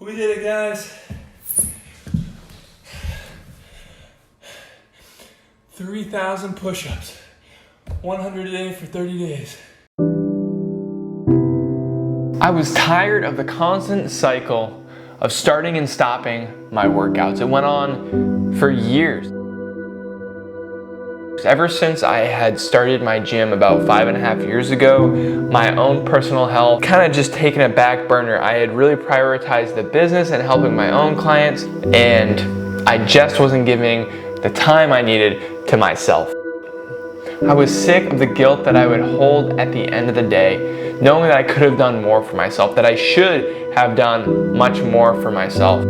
We did it, guys. 3,000 push-ups. 100 a day for 30 days. I was tired of the constant cycle of starting and stopping my workouts. It went on for years. Ever since I had started my gym about 5.5 years ago, my own personal health kind of just taken a back burner. I had really prioritized the business and helping my own clients, and I just wasn't giving the time I needed to myself. I was sick of the guilt that I would hold at the end of the day, knowing that I could have done more for myself, that I should have done much more for myself.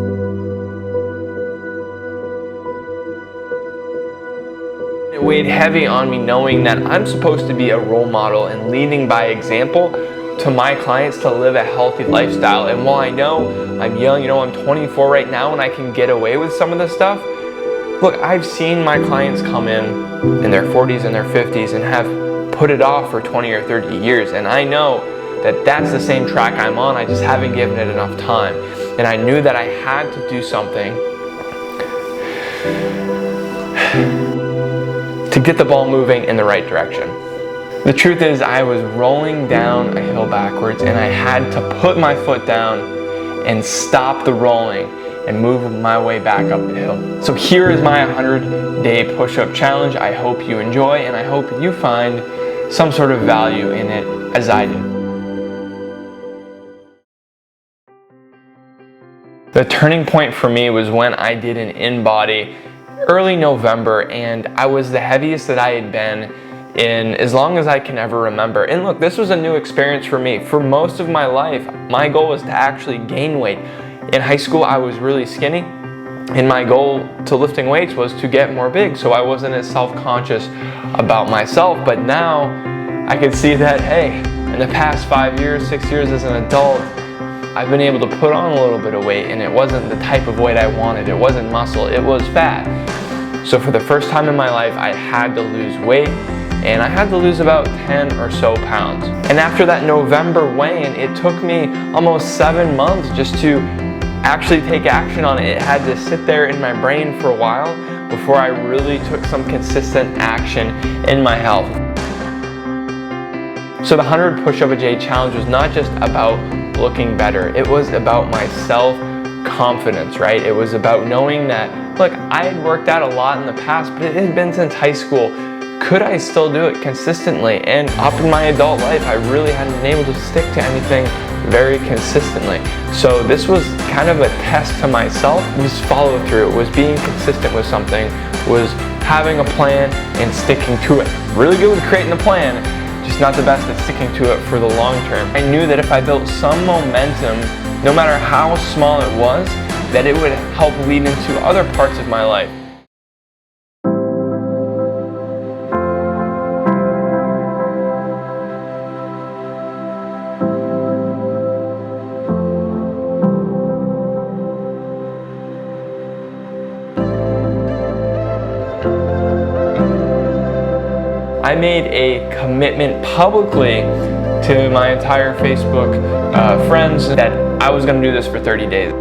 It weighed heavy on me knowing that I'm supposed to be a role model and leading by example to my clients to live a healthy lifestyle. And while I know I'm young, I'm 24 right now and I can get away with some of this stuff, look, I've seen my clients come in their 40s and their 50s and have put it off for 20 or 30 years. And I know that that's the same track I'm on, I just haven't given it enough time. And I knew that I had to do something to get the ball moving in the right direction. The truth is, I was rolling down a hill backwards and I had to put my foot down and stop the rolling and move my way back up the hill. So here is my 100-day push-up challenge. I hope you enjoy and I hope you find some sort of value in it as I did. The turning point for me was when I did an in-body early November, and I was the heaviest that I had been in as long as I can ever remember. And look, this was a new experience for me. For most of my life, my goal was to actually gain weight. In high school, I was really skinny, and my goal to lifting weights was to get more big, so I wasn't as self-conscious about myself. But now, I can see that, hey, in the past 5 years, 6 years as an adult, I've been able to put on a little bit of weight, and it wasn't the type of weight I wanted. It wasn't muscle, it was fat. So for the first time in my life, I had to lose weight, and I had to lose about 10 or so pounds. And after that November weigh-in, it took me almost 7 months just to actually take action on it. It had to sit there in my brain for a while before I really took some consistent action in my health. So the 100 push-up a day challenge was not just about looking better, it was about my self-confidence, right? It was about knowing that, look, I had worked out a lot in the past, but it had been since high school. Could I still do it consistently? And up in my adult life, I really hadn't been able to stick to anything very consistently. So this was kind of a test to myself. It was follow through, it was being consistent with something, was having a plan and sticking to it. Really good with creating the plan, just not the best at sticking to it for the long term. I knew that if I built some momentum, no matter how small it was, that it would help lead into other parts of my life. I made a commitment publicly to my entire Facebook friends that I was going to do this for 30 days.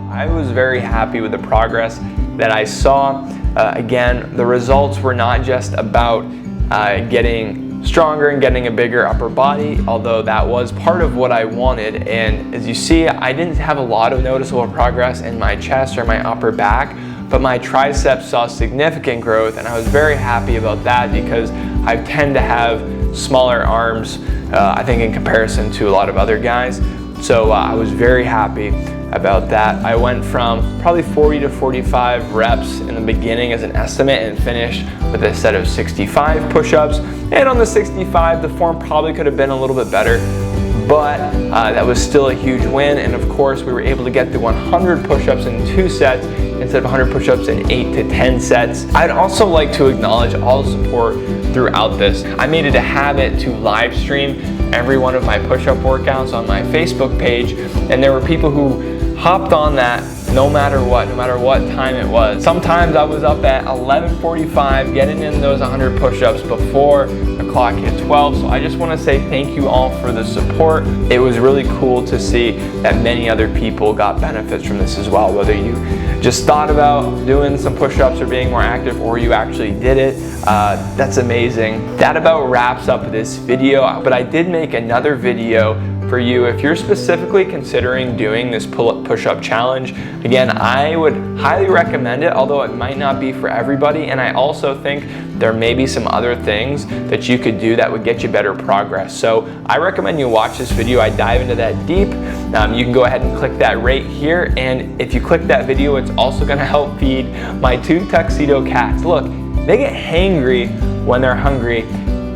I was very happy with the progress that I saw. Again, the results were not just about getting stronger and getting a bigger upper body, although that was part of what I wanted. And as you see, I didn't have a lot of noticeable progress in my chest or my upper back, but my triceps saw significant growth, and I was very happy about that because I tend to have smaller arms, I think, in comparison to a lot of other guys. So I was very happy about that. I went from probably 40 to 45 reps in the beginning as an estimate and finished with a set of 65 push-ups. And on the 65, the form probably could have been a little bit better, but that was still a huge win. And of course, we were able to get the 100 push-ups in 2 sets instead of 100 push-ups in 8 to 10 sets. I'd also like to acknowledge all the support throughout this. I made it a habit to live stream every one of my push-up workouts on my Facebook page, and there were people who hopped on that no matter what time it was. Sometimes I was up at 11:45 getting in those 100 push-ups before the clock hit 12. So I just want to say thank you all for the support. It was really cool to see that many other people got benefits from this as well, whether you just thought about doing some push-ups or being more active, or you actually did it. That's amazing. That about wraps up this video, but I did make another video for you if you're specifically considering doing this push-up challenge. Again, I would highly recommend it, although it might not be for everybody. And I also think there may be some other things that you could do that would get you better progress. So I recommend you watch this video. I dive into that deep. You can go ahead and click that right here. And if you click that video, it's also gonna help feed my 2 tuxedo cats. Look, they get hangry when they're hungry,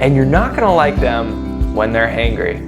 and you're not gonna like them when they're hangry.